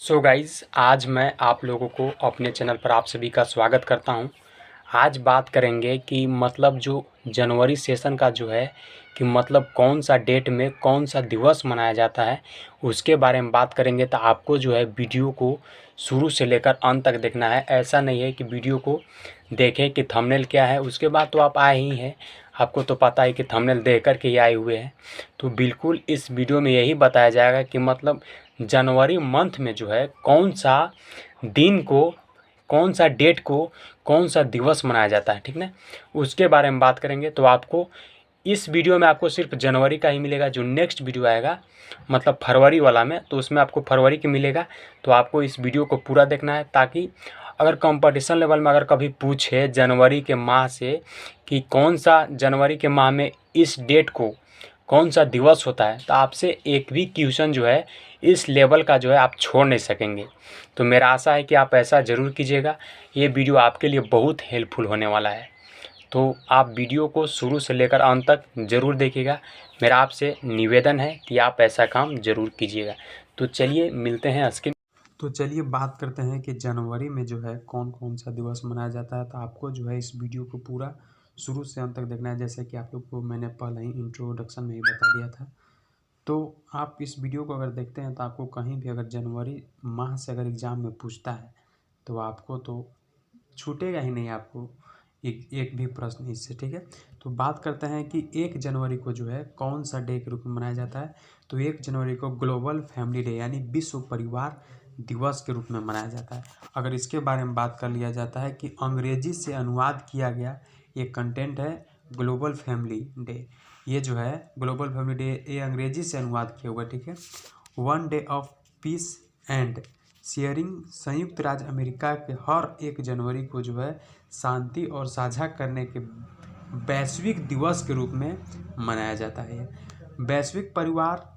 So guys, आज मैं आप लोगों को अपने चैनल पर आप सभी का स्वागत करता हूं। आज बात करेंगे कि मतलब जो जनवरी सेशन का जो है कि मतलब कौन सा डेट में कौन सा दिवस मनाया जाता है, उसके बारे में बात करेंगे। तो आपको जो है वीडियो को शुरू से लेकर अंत तक देखना है। ऐसा नहीं है कि वीडियो को देखें कि थंबनेल क्या है, उसके बाद तो आप आए ही हैं, आपको तो पता है कि थंबनेल देख कर के ही आए हुए हैं। तो बिल्कुल इस वीडियो में यही बताया जाएगा कि मतलब जनवरी मंथ में जो है कौन सा दिन को, कौन सा डेट को, कौन सा दिवस मनाया जाता है, ठीक ना। उसके बारे में बात करेंगे। तो आपको इस वीडियो में आपको सिर्फ जनवरी का ही मिलेगा। जो नेक्स्ट वीडियो आएगा मतलब फरवरी वाला में, तो उसमें आपको फरवरी की मिलेगा। तो आपको इस वीडियो को पूरा देखना है, ताकि अगर कंपटीशन लेवल में अगर कभी पूछे जनवरी के माह से कि कौन सा जनवरी के माह में इस डेट को कौन सा दिवस होता है, तो आपसे एक भी क्वेश्चन जो है इस लेवल का जो है आप छोड़ नहीं सकेंगे। तो मेरा आशा है कि आप ऐसा ज़रूर कीजिएगा। ये वीडियो आपके लिए बहुत हेल्पफुल होने वाला है। तो आप वीडियो को शुरू से लेकर अंत तक ज़रूर देखिएगा। मेरा आपसे निवेदन है कि आप ऐसा काम ज़रूर कीजिएगा। तो चलिए मिलते हैं स्क्रीन। तो चलिए बात करते हैं कि जनवरी में जो है कौन कौन सा दिवस मनाया जाता है। तो आपको जो है इस वीडियो को पूरा शुरू से अंत तक देखना है। जैसे कि आप लोग को मैंने पहले ही इंट्रोडक्शन में ही बता दिया था। तो आप इस वीडियो को अगर देखते हैं तो आपको कहीं भी अगर जनवरी माह से अगर एग्ज़ाम में पूछता है तो आपको तो छूटेगा ही नहीं, आपको एक भी प्रश्न इससे, ठीक है। तो बात करते हैं कि 1 जनवरी को जो है कौन सा डे के रूप में मनाया जाता है। तो 1 जनवरी को ग्लोबल फैमिली डे यानी विश्व परिवार दिवस के रूप में मनाया जाता है। अगर इसके बारे में बात कर लिया जाता है कि अंग्रेजी से अनुवाद किया गया एक कंटेंट है ग्लोबल फैमिली डे। ये जो है ग्लोबल फैमिली डे ये अंग्रेजी से अनुवाद किया हुआ, ठीक है। 1 day of peace and sharing संयुक्त राज्य अमेरिका के हर 1 जनवरी को जो है शांति और साझा करने के वैश्विक दिवस के रूप में मनाया जाता है। वैश्विक परिवार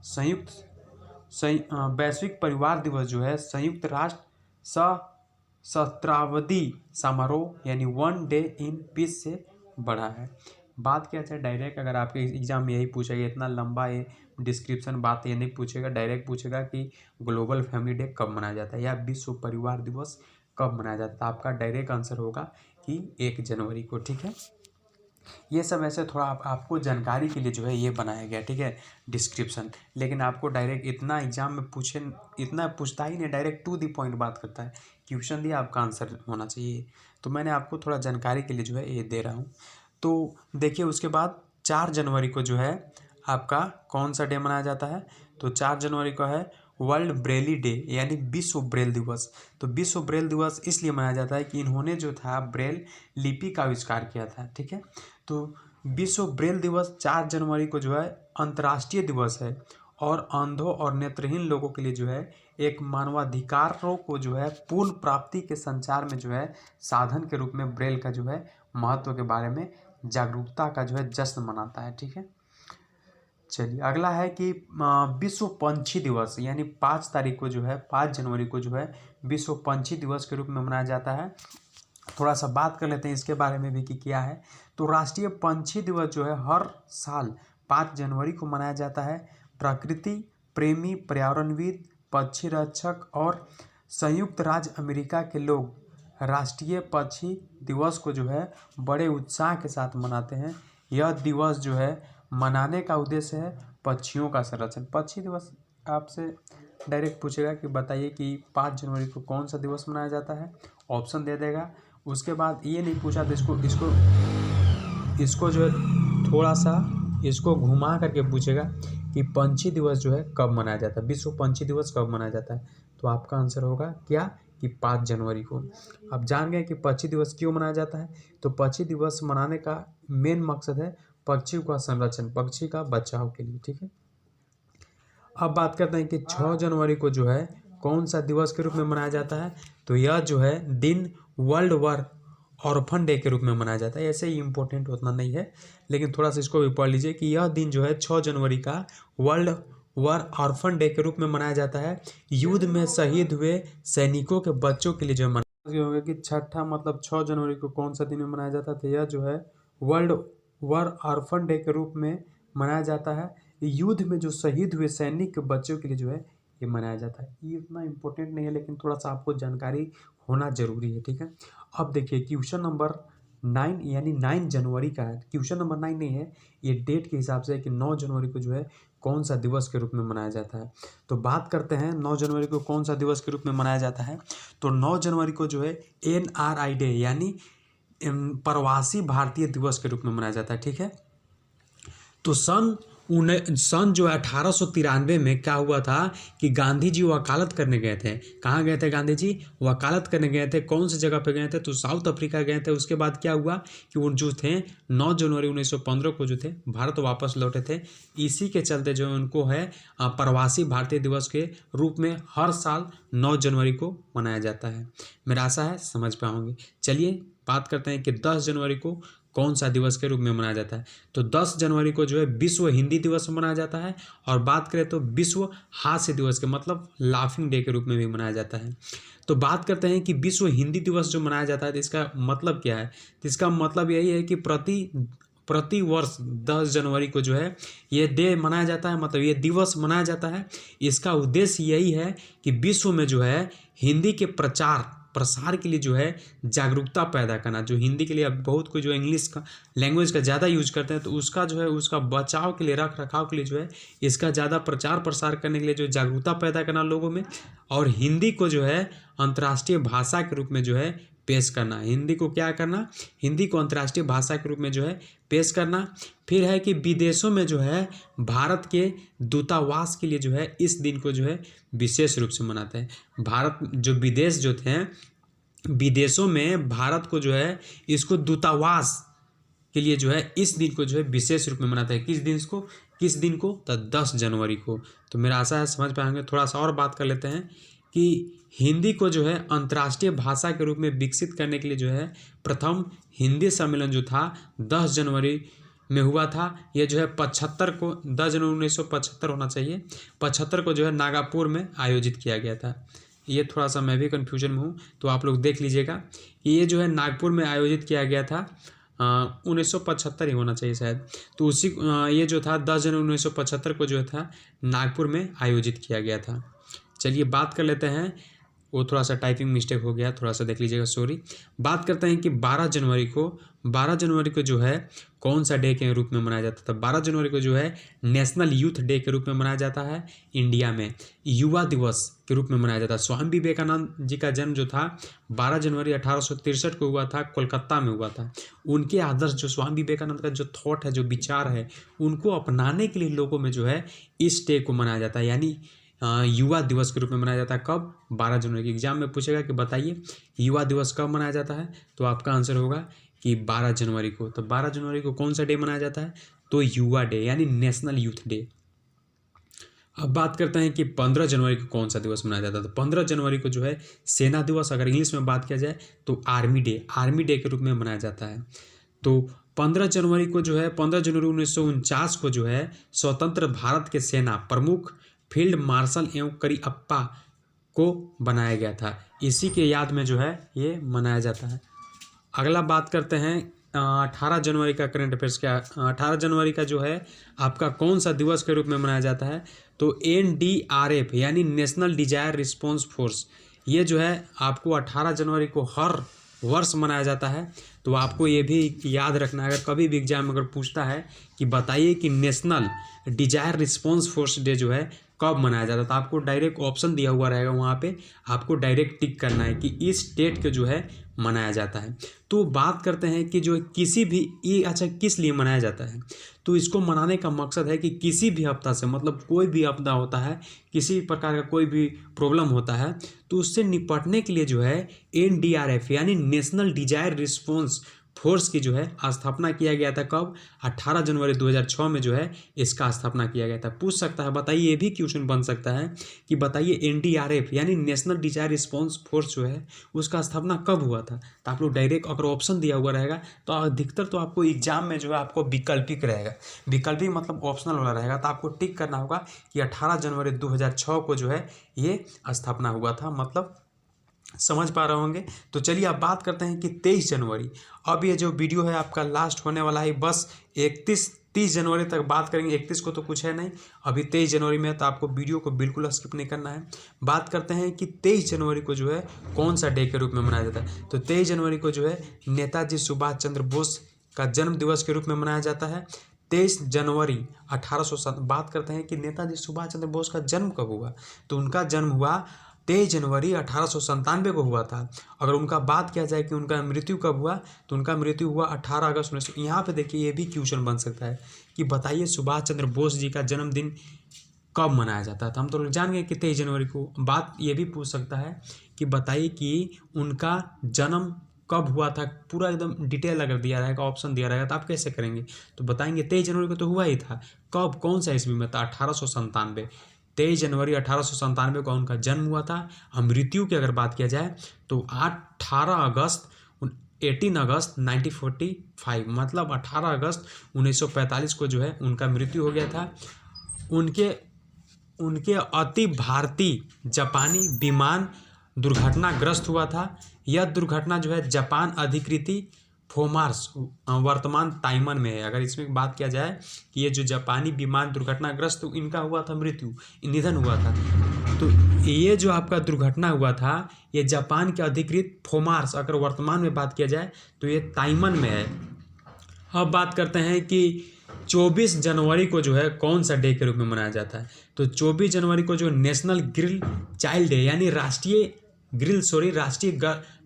वैश्विक परिवार दिवस जो है संयुक्त राष्ट्र सहस्त्राब्दी समारोह यानी 1 डे इन पीस से बढ़ा है। बात किया जाए डायरेक्ट, अगर आपके एग्जाम में यही पूछेगा, इतना लंबा ये डिस्क्रिप्शन बात ये नहीं पूछेगा, डायरेक्ट पूछेगा कि ग्लोबल फैमिली डे कब मनाया जाता है या विश्व परिवार दिवस कब मनाया जाता है। आपका डायरेक्ट आंसर होगा कि 1 जनवरी को, ठीक है। ये सब ऐसे थोड़ा आपको जानकारी के लिए जो है ये बनाया गया, ठीक है, डिस्क्रिप्शन। लेकिन आपको डायरेक्ट इतना एग्जाम में पूछे, इतना पूछता ही नहीं, डायरेक्ट टू दी पॉइंट बात करता है। क्वेश्चन दिया, आपका आंसर होना चाहिए। तो मैंने आपको थोड़ा जानकारी के लिए जो है ये दे रहा हूँ। तो देखिए उसके बाद 4 जनवरी को जो है आपका कौन सा डे मनाया जाता है। तो 4 जनवरी को है वर्ल्ड ब्रेली डे यानी विश्व ब्रेल दिवस। तो विश्व ब्रेल दिवस इसलिए मनाया जाता है कि इन्होंने जो था ब्रेल लिपि का आविष्कार किया था, ठीक है। तो विश्व ब्रेल दिवस 4 जनवरी को जो है अंतर्राष्ट्रीय दिवस है और अंधों और नेत्रहीन लोगों के लिए जो है एक मानवाधिकारों को जो है पूर्ण प्राप्ति के संचार में जो है साधन के रूप में ब्रेल का जो है महत्व के बारे में जागरूकता का जो है जश्न मनाता है, ठीक है। चलिए अगला है कि विश्व पंछी दिवस यानी 5 तारीख को जो है 5 जनवरी को जो है विश्व पंछी दिवस के रूप में मनाया जाता है। थोड़ा सा बात कर लेते हैं इसके बारे में भी कि क्या है। तो राष्ट्रीय पंछी दिवस जो है हर साल 5 जनवरी को मनाया जाता है। प्रकृति प्रेमी, पर्यावरणविद, पक्षी रक्षक और संयुक्त राज्य अमेरिका के लोग राष्ट्रीय पक्षी दिवस को जो है बड़े उत्साह के साथ मनाते हैं। यह दिवस जो है मनाने का उद्देश्य है पक्षियों का संरक्षण। पक्षी दिवस आपसे डायरेक्ट पूछेगा कि बताइए कि 5 जनवरी को कौन सा दिवस मनाया जाता है, ऑप्शन दे देगा। उसके बाद ये नहीं पूछा तो इसको जो है थोड़ा सा इसको घुमा करके पूछेगा कि पंछी दिवस जो है कब मनाया जाता है, विश्व पंछी दिवस कब मनाया जाता है। तो आपका आंसर होगा क्या कि 5 जनवरी को। आप जान गए कि पक्षी दिवस क्यों मनाया जाता है। तो पक्षी दिवस मनाने का मेन मकसद है पक्षियों का संरक्षण, पक्षी का बचाव के लिए, ठीक है। अब बात करते हैं कि 6 जनवरी को जो है कौन सा दिवस के रूप में मनाया जाता है। तो यह जो है दिन वर्ल्ड वार ऑर्फन डे के रूप में मनाया जाता है। ऐसे ही इम्पोर्टेंट उतना नहीं है, लेकिन थोड़ा सा इसको भी पढ़ लीजिए कि यह दिन जो है 6 जनवरी का वर्ल्ड वार ऑर्फन डे के रूप में मनाया जाता है। युद्ध में शहीद हुए सैनिकों के बच्चों के लिए जो मनाया होगा कि छठा मतलब 6 जनवरी को कौन सा दिन में मनाया जाता है। तो यह जो है वर्ल्ड वार ऑर्फन डे के रूप में मनाया जाता है। युद्ध में जो शहीद हुए सैनिक के बच्चों के लिए जो है ये मनाया जाता है। ये उतना इम्पोर्टेंट नहीं है, लेकिन थोड़ा सा आपको जानकारी होना ज़रूरी है, ठीक है। अब देखिए क्वेश्चन नंबर 9 यानी 9 जनवरी का है। क्वेश्चन नंबर 9 नहीं है, ये डेट के हिसाब से है कि 9 जनवरी को जो है कौन सा दिवस के रूप में मनाया जाता है। तो बात करते हैं 9 जनवरी को कौन सा दिवस के रूप में मनाया जाता है। तो 9 जनवरी को जो है NRI डे यानी प्रवासी भारतीय दिवस के रूप में मनाया जाता है, ठीक है। तो सन जो है 1893 में क्या हुआ था कि गांधी जी वकालत करने गए थे। कहाँ गए थे गांधी जी? वकालत करने गए थे। कौन सी जगह पे गए थे? तो साउथ अफ्रीका गए थे। उसके बाद क्या हुआ कि वो जो थे 9 जनवरी 1915 को जो थे भारत वापस लौटे थे। इसी के चलते जो उनको है प्रवासी भारतीय दिवस के रूप में हर साल 9 जनवरी को मनाया जाता है। मेरा आशा है समझ पाओगे। चलिए बात करते हैं कि 10 जनवरी को कौन सा दिवस के रूप में मनाया जाता है। तो 10 जनवरी को जो है विश्व हिंदी दिवस मनाया जाता है। और बात करें तो विश्व हास्य दिवस के मतलब लाफिंग डे के रूप में भी मनाया जाता है। तो बात करते हैं कि विश्व हिंदी दिवस जो मनाया जाता है तो इसका मतलब क्या है। तो इसका मतलब यही है कि प्रति वर्ष 10 जनवरी को जो है ये डे मनाया जाता है, मतलब ये दिवस मनाया जाता है। इसका उद्देश्य यही है कि विश्व में जो है हिंदी के प्रसार के लिए जो है जागरूकता पैदा करना। जो हिंदी के लिए अब बहुत कोई जो इंग्लिश का लैंग्वेज का ज़्यादा यूज करते हैं, तो उसका जो है उसका बचाव के लिए, रख रखाव के लिए जो है इसका ज़्यादा प्रचार प्रसार करने के लिए जो जागरूकता पैदा करना लोगों में, और हिंदी को जो है अंतर्राष्ट्रीय भाषा के रूप में जो है पेश करना। हिंदी को क्या करना? हिंदी को अंतर्राष्ट्रीय भाषा के रूप में जो है पेश करना। फिर है कि विदेशों में जो है भारत के दूतावास के लिए जो है इस दिन को जो है विशेष रूप से मनाते हैं। भारत जो विदेश जो थे, विदेशों में भारत को जो है इसको दूतावास के लिए जो है इस दिन को जो है विशेष रूप में मनाते हैं। किस दिन को? तो 10 जनवरी को। तो मेरा आशा है समझ पाएंगे। थोड़ा सा और बात कर लेते हैं कि हिंदी को जो है अंतर्राष्ट्रीय भाषा के रूप में विकसित करने के लिए जो है प्रथम हिंदी सम्मेलन जो था 10 जनवरी में हुआ था। ये जो है 10 जनवरी 1975 होना चाहिए, 75 को जो है नागपुर में आयोजित किया गया था। ये थोड़ा सा मैं भी कन्फ्यूजन में हूँ, तो आप लोग देख लीजिएगा कि ये जो है नागपुर में आयोजित किया गया था। 1975 ही होना चाहिए शायद। तो ये जो था 10 जनवरी 1975 को जो था नागपुर में आयोजित किया गया था। चलिए बात कर लेते हैं, वो थोड़ा सा टाइपिंग मिस्टेक हो गया, थोड़ा सा देख लीजिएगा, सॉरी। बात करते हैं कि 12 जनवरी को जो है कौन सा डे के रूप में मनाया जाता था। 12 जनवरी को जो है नेशनल यूथ डे के रूप में मनाया जाता है। इंडिया में युवा दिवस के रूप में मनाया जाता है। स्वामी विवेकानंद जी का जन्म जो था 12 जनवरी 1863 को हुआ था, कोलकाता में हुआ था। उनके आदर्श जो स्वामी विवेकानंद का जो थॉट है, जो विचार है, उनको अपनाने के लिए लोगों में जो है इस डे को मनाया जाता है, यानी युवा दिवस के रूप में मनाया जाता है। कब? 12 जनवरी की। एग्जाम में पूछेगा कि बताइए युवा दिवस कब मनाया जाता है, तो आपका आंसर होगा कि 12 जनवरी को। तो 12 जनवरी को कौन सा डे मनाया जाता है? तो युवा डे यानी नेशनल यूथ डे। अब बात करते हैं कि 15 जनवरी को कौन सा दिवस मनाया जाता है। तो 15 जनवरी को जो है सेना दिवस, अगर इंग्लिश में बात किया जाए तो आर्मी डे के रूप में मनाया जाता है। तो 15 जनवरी को जो है 15 जनवरी 1949 को जो है स्वतंत्र भारत के सेना प्रमुख फील्ड मार्शल एवं करियप्पा को बनाया गया था। इसी के याद में जो है ये मनाया जाता है। अगला बात करते हैं 18 जनवरी का करंट अफेयर्स क्या। 18 जनवरी का जो है आपका कौन सा दिवस के रूप में मनाया जाता है? तो NDRF यानी नेशनल डिजायर रिस्पॉन्स फोर्स, ये जो है आपको 18 जनवरी को हर वर्ष मनाया जाता है। तो आपको ये भी याद रखना है, अगर कभी भी एग्जाम में अगर पूछता है कि बताइए कि national disaster response force day जो है कब मनाया जाता है, तो आपको डायरेक्ट ऑप्शन दिया हुआ रहेगा, वहाँ पे आपको डायरेक्ट टिक करना है कि इस डेट के जो है मनाया जाता है। तो बात करते हैं कि जो किसी भी अच्छा किस लिए मनाया जाता है। तो इसको मनाने का मकसद है कि किसी भी आपदा से, मतलब कोई भी आपदा होता है, किसी प्रकार का कोई भी प्रॉब्लम होता है, तो उससे निपटने के लिए जो है NDRF यानी नेशनल डिजायर रिस्पॉन्स फोर्स की जो है स्थापना किया गया था। कब? 18 जनवरी 2006 में जो है इसका स्थापना किया गया था। पूछ सकता है, बताइए, ये भी क्वेश्चन बन सकता है कि बताइए NDRF यानी नेशनल डिजायर रिस्पॉन्स फोर्स जो है उसका स्थापना कब हुआ था। तो आप लोग डायरेक्ट अगर ऑप्शन दिया हुआ रहेगा तो अधिकतर तो आपको एग्जाम में जो है आपको विकल्पिक रहेगा, विकल्पिक मतलब ऑप्शनल वाला रहेगा, तो आपको टिक करना होगा कि 18 जनवरी 2006 को जो है ये स्थापना हुआ था। मतलब समझ पा रहे होंगे। तो चलिए अब बात करते हैं कि 23 जनवरी। अब ये जो वीडियो है आपका लास्ट होने वाला है, बस 31 30 जनवरी तक बात करेंगे। 31 को तो कुछ है नहीं, अभी 23 जनवरी में है, तो आपको वीडियो को बिल्कुल स्किप नहीं करना है। बात करते हैं कि 23 जनवरी को जो है कौन सा डे के रूप में मनाया जाता है। तो 23 जनवरी को जो है नेताजी सुभाष चंद्र बोस का जन्म दिवस के रूप में मनाया जाता है। 23 जनवरी 1807। बात करते हैं कि नेताजी सुभाष चंद्र बोस का जन्म कब हुआ, तो उनका जन्म हुआ 23 जनवरी 1897 को हुआ था। अगर उनका बात किया जाए कि उनका मृत्यु कब हुआ, तो उनका मृत्यु हुआ 18 अगस्त 1900। यहाँ पे देखिए ये भी क्वेश्चन बन सकता है कि बताइए सुभाष चंद्र बोस जी का जन्मदिन कब मनाया जाता है। तो हम तो जान गए कि 23 जनवरी को। बात ये भी पूछ सकता है कि बताइए कि उनका जन्म कब हुआ था, पूरा एकदम डिटेल अगर दिया रहेगा, ऑप्शन दिया रहेगा, तो आप कैसे करेंगे। तो बताएंगे 23 जनवरी को तो हुआ ही था। कब, कौन सा ईस्वी में था, 1897। 23 जनवरी 1897 को उनका जन्म हुआ था। मृत्यु की अगर बात किया जाए तो 18 अगस्त 1945, मतलब 18 अगस्त 1945 को जो है उनका मृत्यु हो गया था। उनके अति भारतीय जापानी विमान दुर्घटनाग्रस्त हुआ था। यह दुर्घटना जो है जापान अधिकृति फोमार्स वर्तमान ताइवान में है। अगर इसमें बात किया जाए कि ये जो जापानी विमान दुर्घटनाग्रस्त इनका हुआ था मृत्यु, निधन हुआ था, तो ये जो आपका दुर्घटना हुआ था ये जापान के अधिकृत फोमार्स, अगर वर्तमान में बात किया जाए तो ये ताइवान में है। अब बात करते हैं कि 24 जनवरी को जो है कौन सा डे के रूप में मनाया जाता है। तो 24 जनवरी को जो नेशनल ग्रिल चाइल्ड डे यानी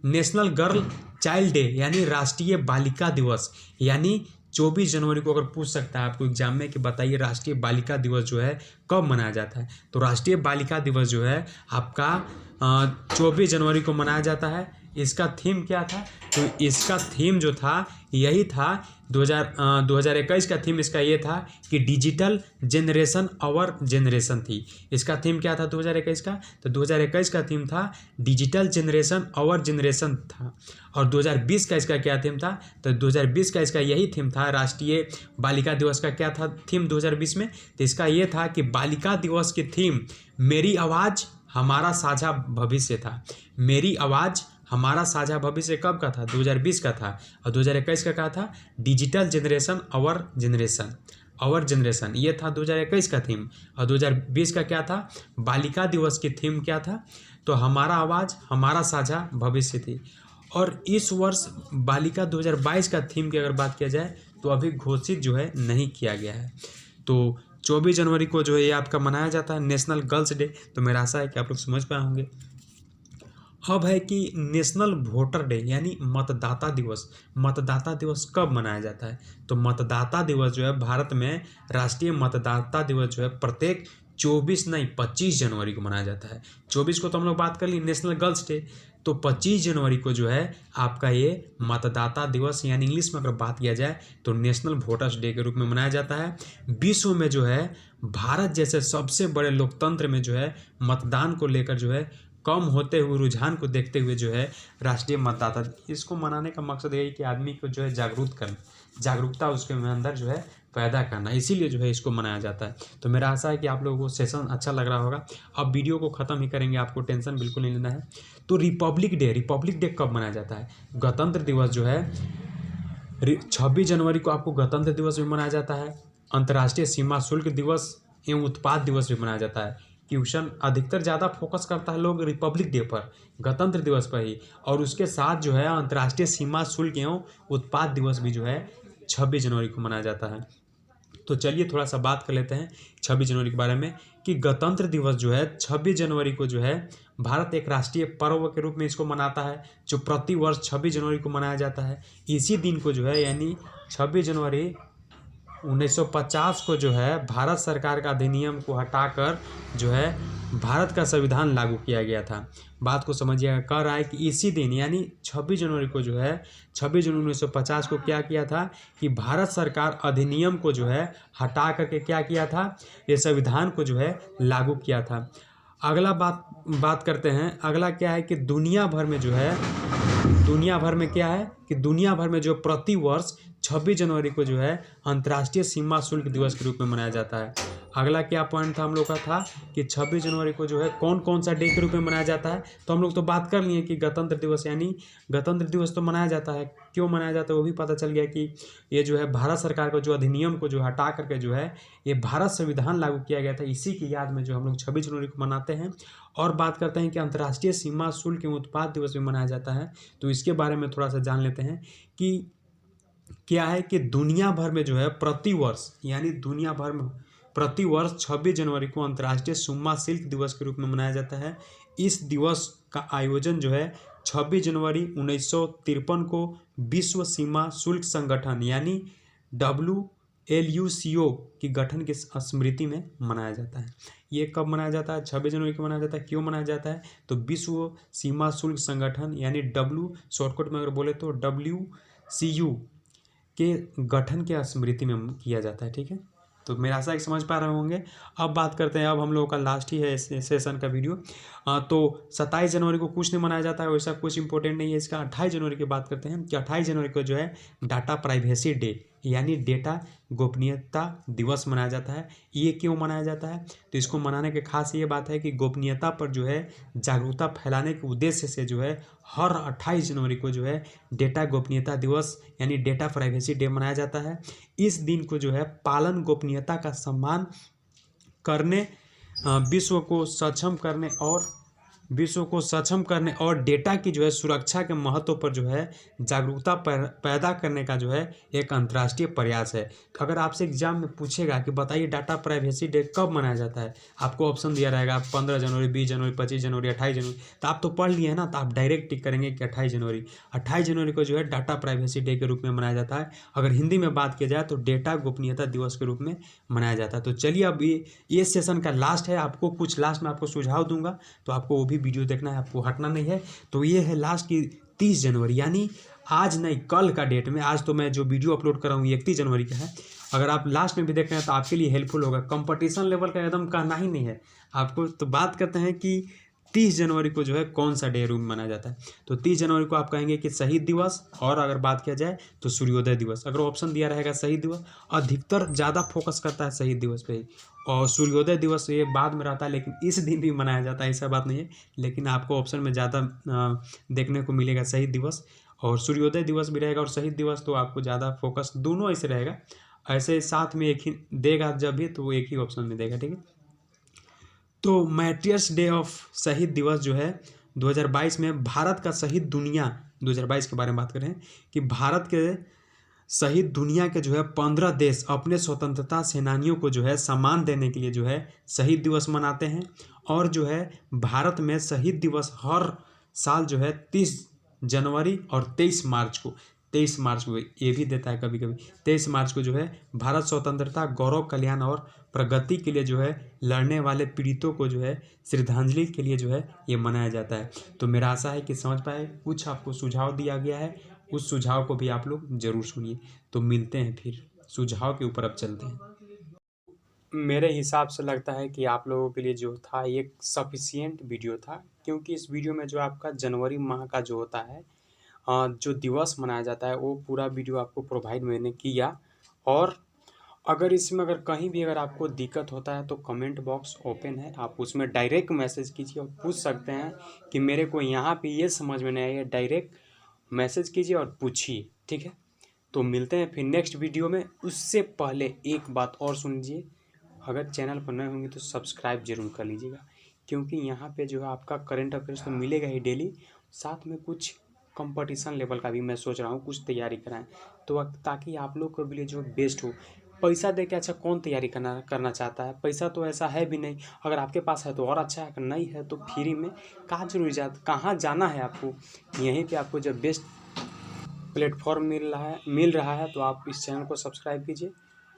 नेशनल गर्ल चाइल्ड डे यानी राष्ट्रीय बालिका दिवस, यानी 24 जनवरी को अगर पूछ सकता है आपको एग्जाम में कि बताइए राष्ट्रीय बालिका दिवस जो है कब मनाया जाता है, तो राष्ट्रीय बालिका दिवस जो है आपका 24 जनवरी को मनाया जाता है। इसका थीम क्या था, तो इसका थीम जो था यही था 2021 का थीम इसका ये था कि डिजिटल जनरेशन आवर जनरेशन थी। इसका थीम क्या था 2021 का, तो 2021 का थीम था डिजिटल जनरेशन आवर जनरेशन था। और 2020 का इसका क्या थीम था, तो 2020 का इसका यही थीम था। राष्ट्रीय बालिका दिवस का क्या था थीम 2020 में, तो इसका ये था कि बालिका दिवस की थीम मेरी आवाज़ हमारा साझा भविष्य था। मेरी आवाज़ हमारा साझा भविष्य कब का था, 2020 का था। और 2021 का था डिजिटल जनरेशन आवर जनरेशन, ये था 2021 का थीम। और 2020 का क्या था, बालिका दिवस की थीम क्या था, तो हमारा आवाज़ हमारा साझा भविष्य थी। और इस वर्ष बालिका 2022 का थीम की अगर बात किया जाए तो अभी घोषित जो है नहीं किया गया है। तो 24 जनवरी को जो है ये आपका मनाया जाता है नेशनल गर्ल्स डे। तो मेरा आशा है कि आप लोग समझ पाए होंगे। अब है कि नेशनल वोटर डे यानी मतदाता दिवस कब मनाया जाता है। तो मतदाता दिवस जो है भारत में राष्ट्रीय मतदाता दिवस जो है प्रत्येक 25 जनवरी को मनाया जाता है। 24 को तो हम लोग बात कर ली नेशनल गर्ल्स डे, तो 25 जनवरी को जो है आपका ये मतदाता दिवस यानी इंग्लिश में अगर बात किया जाए तो नेशनल वोटर्स डे के रूप में मनाया जाता है। विश्व में जो है भारत जैसे सबसे बड़े लोकतंत्र में जो है मतदान को लेकर जो है कम होते हुए रुझान को देखते हुए जो है राष्ट्रीय मतदाता, इसको मनाने का मकसद यही कि आदमी को जो है जागरूकता उसके अंदर जो है पैदा करना, इसीलिए जो है इसको मनाया जाता है। तो मेरा आशा है कि आप लोगों को सेशन अच्छा लग रहा होगा। अब वीडियो को ख़त्म ही करेंगे, आपको टेंशन बिल्कुल नहीं लेना है। तो रिपब्लिक डे कब मनाया जाता है। गणतंत्र दिवस जो है 26 जनवरी को आपको गणतंत्र दिवस भी मनाया जाता है। अंतर्राष्ट्रीय सीमा शुल्क दिवस एवं उत्पाद दिवस भी मनाया जाता है। क्वेश्चन अधिकतर ज़्यादा फोकस करता है लोग रिपब्लिक डे पर, गणतंत्र दिवस पर ही, और उसके साथ जो है अंतर्राष्ट्रीय सीमा शुल्क एवं उत्पाद दिवस भी जो है 26 जनवरी को मनाया जाता है। तो चलिए थोड़ा सा बात कर लेते हैं 26 जनवरी के बारे में कि गणतंत्र दिवस जो है 26 जनवरी को जो है भारत एक राष्ट्रीय पर्व के रूप में इसको मनाता है, जो प्रति वर्ष 26 जनवरी को मनाया जाता है। इसी दिन को जो है यानी 26 जनवरी 1950 को जो है भारत सरकार का अधिनियम को हटाकर जो है भारत का संविधान लागू किया गया था। बात को समझिएगा, कह रहा है कि इसी दिन यानी 26 जनवरी को जो है 26 जनवरी 1950 को क्या किया था कि भारत सरकार अधिनियम को जो है हटा करके क्या किया था, ये संविधान को जो है लागू किया था। अगला बात करते हैं। अगला क्या है कि दुनिया भर में जो प्रति वर्ष 26 जनवरी को जो है अंतर्राष्ट्रीय सीमा शुल्क दिवस के रूप में मनाया जाता है। अगला क्या पॉइंट था हम लोग का था कि 26 जनवरी को जो है कौन कौन सा डे के रूप में मनाया जाता है। तो हम लोग तो बात कर लिए कि गणतंत्र दिवस, यानी गणतंत्र दिवस तो मनाया जाता है। क्यों मनाया जाता है वो भी पता चल गया कि ये जो है भारत सरकार को जो अधिनियम को जो हटा करके जो है ये भारत संविधान लागू किया गया था, इसी की याद में जो हम लोग 26 जनवरी को मनाते हैं। और बात करते हैं कि अंतर्राष्ट्रीय सीमा शुल्क एवं उत्पाद दिवस भी मनाया जाता है। तो इसके बारे में थोड़ा सा जान लेते हैं कि क्या है कि दुनिया भर में जो है प्रतिवर्ष, यानी दुनिया भर में प्रतिवर्ष 26 जनवरी को अंतर्राष्ट्रीय सीमा शुल्क दिवस के रूप में मनाया जाता है। इस दिवस का आयोजन जो है 26 जनवरी 1953 को विश्व सीमा शुल्क संगठन यानी WLUCO की गठन की स्मृति में मनाया जाता है। ये कब मनाया जाता है? 26 जनवरी को मनाया जाता है। क्यों मनाया जाता है? तो विश्व सीमा शुल्क संगठन यानी शॉर्टकट में अगर बोले तो WCU के गठन के स्मृति में किया जाता है। ठीक है, तो मेरा आशा है कि समझ पा रहे होंगे। अब बात करते हैं, अब हम लोगों का लास्ट ही है इस सेशन का वीडियो। तो 27 जनवरी को कुछ नहीं मनाया जाता है, वैसा कुछ इंपॉर्टेंट नहीं है इसका। 28 जनवरी की बात करते हैं कि 28 जनवरी को जो है डाटा प्राइवेसी डे यानी डेटा गोपनीयता दिवस मनाया जाता है। ये क्यों मनाया जाता है? तो इसको मनाने की खास ये बात है कि गोपनीयता पर जो है जागरूकता फैलाने के उद्देश्य से जो है हर 28 जनवरी को जो है डेटा गोपनीयता दिवस यानी डेटा प्राइवेसी डे मनाया जाता है। इस दिन को जो है पालन गोपनीयता का सम्मान करने, विश्व को सक्षम करने और डेटा की जो है सुरक्षा के महत्व पर जो है जागरूकता पैदा करने का जो है एक अंतर्राष्ट्रीय प्रयास है। अगर आपसे एग्जाम में पूछेगा कि बताइए डाटा प्राइवेसी डे कब मनाया जाता है, आपको ऑप्शन दिया रहेगा 15 जनवरी, 20 जनवरी, 25 जनवरी, 28 जनवरी। तो आप तो पढ़ लिए हैं ना, तो आप डायरेक्ट टिक करेंगे कि 28 जनवरी। 28 जनवरी को जो है डाटा प्राइवेसी डे के रूप में मनाया जाता है। अगर हिंदी में बात किया जाए तो डेटा गोपनीयता दिवस के रूप में मनाया जाता है। तो चलिए, अब ये सेशन का लास्ट है। आपको कुछ लास्ट में आपको सुझाव दूंगा, तो आपको वो भी वीडियो देखना है, आपको हटना नहीं है। तो ये है लास्ट की 30 जनवरी, यानी आज नहीं कल का डेट में। आज तो मैं जो वीडियो अपलोड कर रहा हूँ 31 जनवरी का है। अगर आप लास्ट में भी देख रहे हैं तो आपके लिए हेल्पफुल होगा। कंपटीशन लेवल का एकदम कहना ही नहीं है आपको। तो बात करते हैं कि 30 जनवरी को जो है कौन सा डे रूम मनाया जाता है। तो 30 जनवरी को आप कहेंगे कि शहीद दिवस, और अगर बात किया जाए तो सूर्योदय दिवस। अगर ऑप्शन दिया रहेगा शहीद दिवस, अधिकतर ज़्यादा फोकस करता है शहीद दिवस पे ही, और सूर्योदय दिवस ये बाद में रहता है, लेकिन इस दिन भी मनाया जाता है, ऐसा बात नहीं है। लेकिन आपको ऑप्शन में ज़्यादा देखने को मिलेगा शहीद दिवस, और सूर्योदय दिवस भी रहेगा और शहीद दिवस, तो आपको ज़्यादा फोकस दोनों ऐसे रहेगा। ऐसे साथ में एक ही देगा जब भी, तो वो एक ही ऑप्शन में देगा। ठीक है, तो मैट्रियस डे ऑफ शहीद दिवस जो है 2022 में भारत का शहीद दुनिया, 2022 के बारे में बात करें कि भारत के शहीद दुनिया के जो है 15 देश अपने स्वतंत्रता सेनानियों को जो है सम्मान देने के लिए जो है शहीद दिवस मनाते हैं। और जो है भारत में शहीद दिवस हर साल जो है 30 जनवरी और 23 मार्च को ये भी देता है कभी कभी। 23 मार्च को जो है भारत स्वतंत्रता, गौरव, कल्याण और प्रगति के लिए जो है लड़ने वाले पीड़ितों को जो है श्रद्धांजलि के लिए जो है ये मनाया जाता है। तो मेरा आशा है कि समझ पाए। कुछ आपको सुझाव दिया गया है, उस सुझाव को भी आप लोग जरूर सुनिए। तो मिलते हैं फिर सुझाव के ऊपर, अब चलते हैं। मेरे हिसाब से लगता है कि आप लोगों के लिए जो था ये सफिशियंट वीडियो था, क्योंकि इस वीडियो में जो आपका जनवरी माह का जो होता है जो दिवस मनाया जाता है वो पूरा वीडियो आपको प्रोवाइड मैंने किया। और अगर इसमें अगर कहीं भी अगर आपको दिक्कत होता है तो कमेंट बॉक्स ओपन है, आप उसमें डायरेक्ट मैसेज कीजिए और पूछ सकते हैं कि मेरे को यहाँ पे ये समझ में नहीं आया। डायरेक्ट मैसेज कीजिए और पूछिए। ठीक है, तो मिलते हैं फिर नेक्स्ट वीडियो में। उससे पहले एक बात और सुन लीजिए, अगर चैनल पर नए होंगे तो सब्सक्राइब जरूर कर लीजिएगा, क्योंकि यहाँ पे जो है आपका करंट अफेयर्स तो मिलेगा ही डेली, साथ में कुछ कंपटीशन लेवल का भी मैं सोच रहा हूँ कुछ तैयारी कराएं, तो ताकि आप लोग के लिए जो बेस्ट हो। पैसा दे के अच्छा कौन तैयारी करना चाहता है? पैसा तो ऐसा है भी नहीं, अगर आपके पास है तो और अच्छा है, अगर नहीं है तो फ्री में कहाँ जाना है आपको। यहीं पे आपको जब बेस्ट प्लेटफॉर्म मिल रहा है तो आप इस चैनल को सब्सक्राइब कीजिए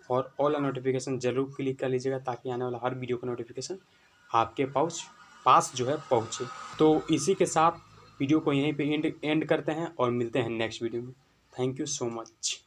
और ऑल नोटिफिकेशन ज़रूर क्लिक कर लीजिएगा, ताकि आने वाला हर वीडियो का नोटिफिकेशन आपके पास जो है पहुँचे। तो इसी के साथ वीडियो को यहीं पे एंड करते हैं और मिलते हैं नेक्स्ट वीडियो में। Thank you so much.